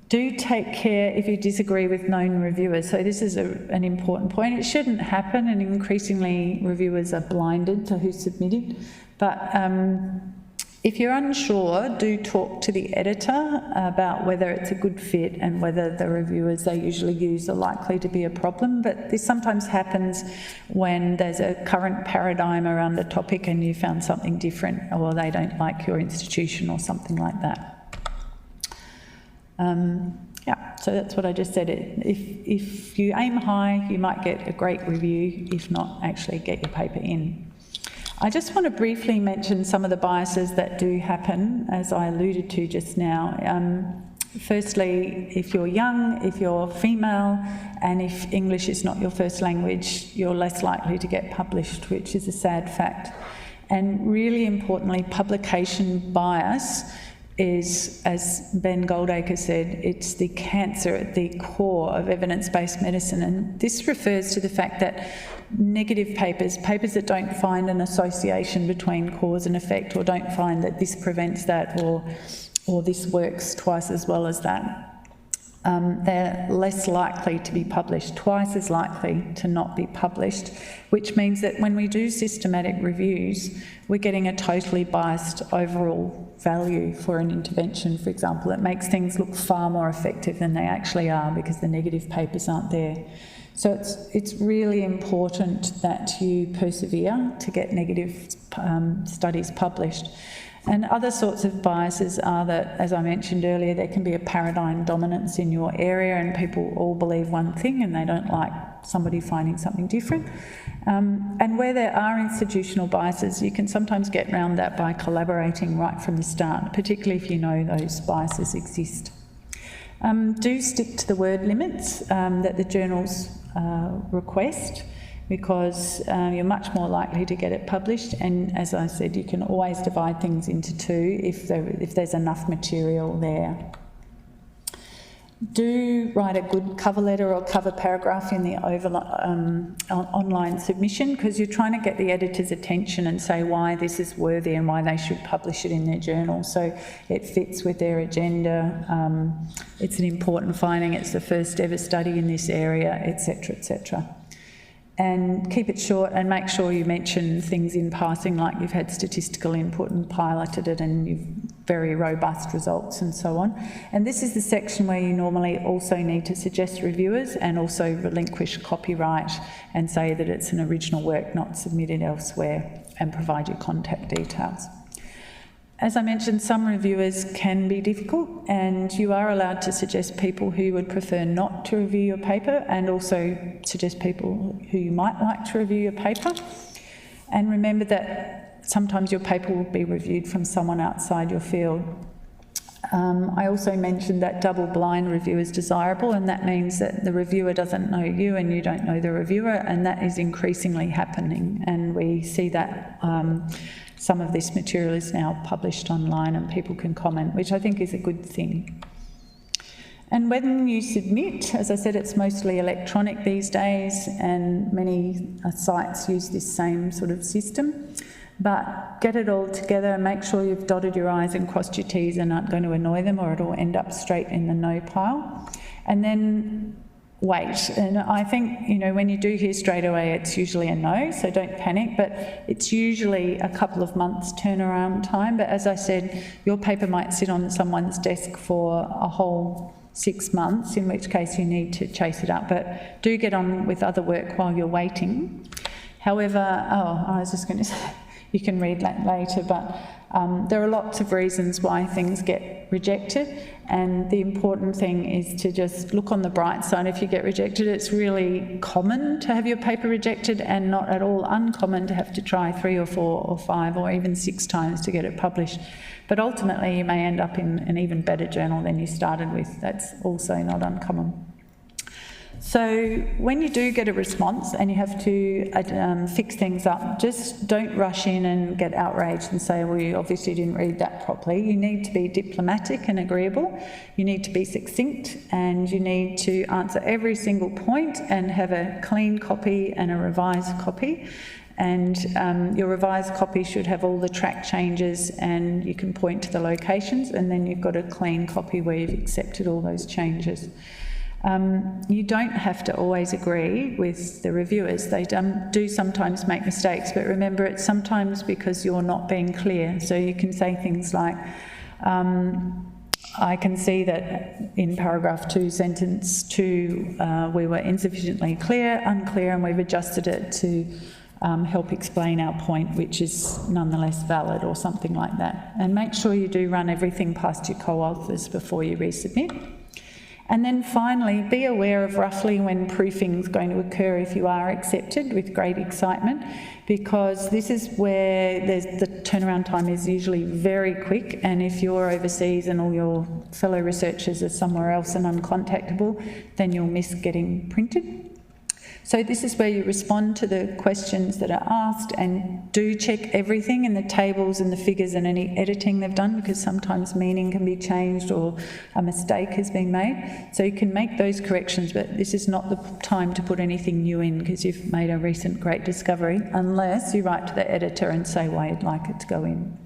Do take care if you disagree with known reviewers. So this is an important point. It shouldn't happen, and increasingly reviewers are blinded to who's submitted. But if you're unsure, do talk to the editor about whether it's a good fit and whether the reviewers they usually use are likely to be a problem. But this sometimes happens when there's a current paradigm around a topic and you found something different, or they don't like your institution or something like that. Yeah, so that's what I just said. If you aim high, you might get a great review. If not, actually get your paper in. I just want to briefly mention some of the biases that do happen, as I alluded to just now. Firstly, if you're young, if you're female, and if English is not your first language, you're less likely to get published, which is a sad fact. And really importantly, publication bias is, as Ben Goldacre said, it's the cancer at the core of evidence-based medicine. And this refers to the fact that negative papers that don't find an association between cause and effect, or don't find that this prevents that, or this works twice as well as that, they're less likely to be published, twice as likely to not be published, which means that when we do systematic reviews, we're getting a totally biased overall value for an intervention, for example. It makes things look far more effective than they actually are because the negative papers aren't there. So it's really important that you persevere to get negative studies published. And other sorts of biases are that, as I mentioned earlier, there can be a paradigm dominance in your area and people all believe one thing and they don't like somebody finding something different. And where there are institutional biases, you can sometimes get around that by collaborating right from the start, particularly if you know those biases exist. Do stick to the word limits that the journals request, because you're much more likely to get it published, and as I said, you can always divide things into two if there's enough material there. Do write a good cover letter or cover paragraph in the online submission, because you're trying to get the editor's attention and say why this is worthy and why they should publish it in their journal, so it fits with their agenda. It's an important finding, it's the first ever study in this area, etc., etc. And keep it short and make sure you mention things in passing, like you've had statistical input and piloted it and you've very robust results and so on. And this is the section where you normally also need to suggest reviewers and also relinquish copyright and say that it's an original work not submitted elsewhere, and provide your contact details. As I mentioned, some reviewers can be difficult, and you are allowed to suggest people who would prefer not to review your paper, and also suggest people who you might like to review your paper. And remember that sometimes your paper will be reviewed from someone outside your field. I also mentioned that double-blind review is desirable, and that means that the reviewer doesn't know you and you don't know the reviewer, and that is increasingly happening, and we see that some of this material is now published online and people can comment, which I think is a good thing. And when you submit, as I said, it's mostly electronic these days, and many sites use this same sort of system. But get it all together and make sure you've dotted your I's and crossed your T's and aren't going to annoy them, or it'll end up straight in the no pile. And then wait. And I think, you know, when you do hear straight away, it's usually a no, so don't panic, but it's usually a couple of months turnaround time. But as I said, your paper might sit on someone's desk for a whole 6 months, in which case you need to chase it up. But do get on with other work while you're waiting. However, I was just going to say, you can read that later, but there are lots of reasons why things get rejected, and the important thing is to just look on the bright side. If you get rejected, it's really common to have your paper rejected, and not at all uncommon to have to try 3 or 4 or 5 or even 6 times to get it published. But ultimately you may end up in an even better journal than you started with. That's also not uncommon. So when you do get a response and you have to fix things up, just don't rush in and get outraged and say, well, you obviously didn't read that properly. You need to be diplomatic and agreeable. You need to be succinct, and you need to answer every single point and have a clean copy and a revised copy. And your revised copy should have all the track changes, and you can point to the locations, and then you've got a clean copy where you've accepted all those changes. You don't have to always agree with the reviewers. They do sometimes make mistakes, but remember, it's sometimes because you're not being clear. So you can say things like, I can see that in paragraph 2, sentence 2, we were insufficiently unclear, and we've adjusted it to help explain our point, which is nonetheless valid, or something like that. And make sure you do run everything past your co-authors before you resubmit. And then finally, be aware of roughly when proofing is going to occur if you are accepted, with great excitement, because this is where the turnaround time is usually very quick, and if you're overseas and all your fellow researchers are somewhere else and uncontactable, then you'll miss getting printed. So this is where you respond to the questions that are asked, and do check everything in the tables and the figures and any editing they've done, because sometimes meaning can be changed or a mistake has been made. So you can make those corrections, but this is not the time to put anything new in because you've made a recent great discovery, unless you write to the editor and say why you'd like it to go in.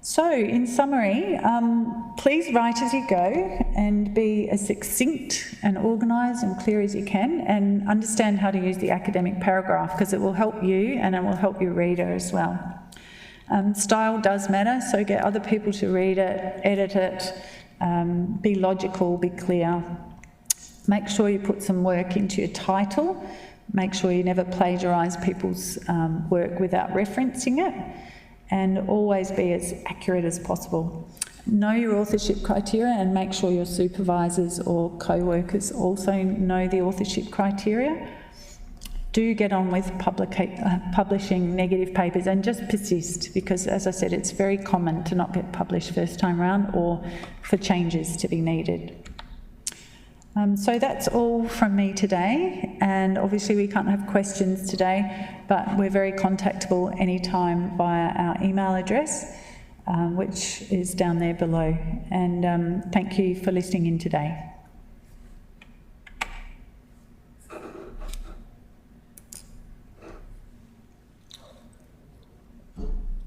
So, in summary, please write as you go and be as succinct and organised and clear as you can, and understand how to use the academic paragraph, because it will help you and it will help your reader as well. Style does matter, so get other people to read it, edit it, be logical, be clear. Make sure you put some work into your title. Make sure you never plagiarise people's work without referencing it, and always be as accurate as possible. Know your authorship criteria and make sure your supervisors or co-workers also know the authorship criteria. Do get on with publishing negative papers, and just persist, because as I said, it's very common to not get published first time round or for changes to be needed. So that's all from me today, and obviously we can't have questions today, but we're very contactable anytime via our email address, which is down there below. And thank you for listening in today.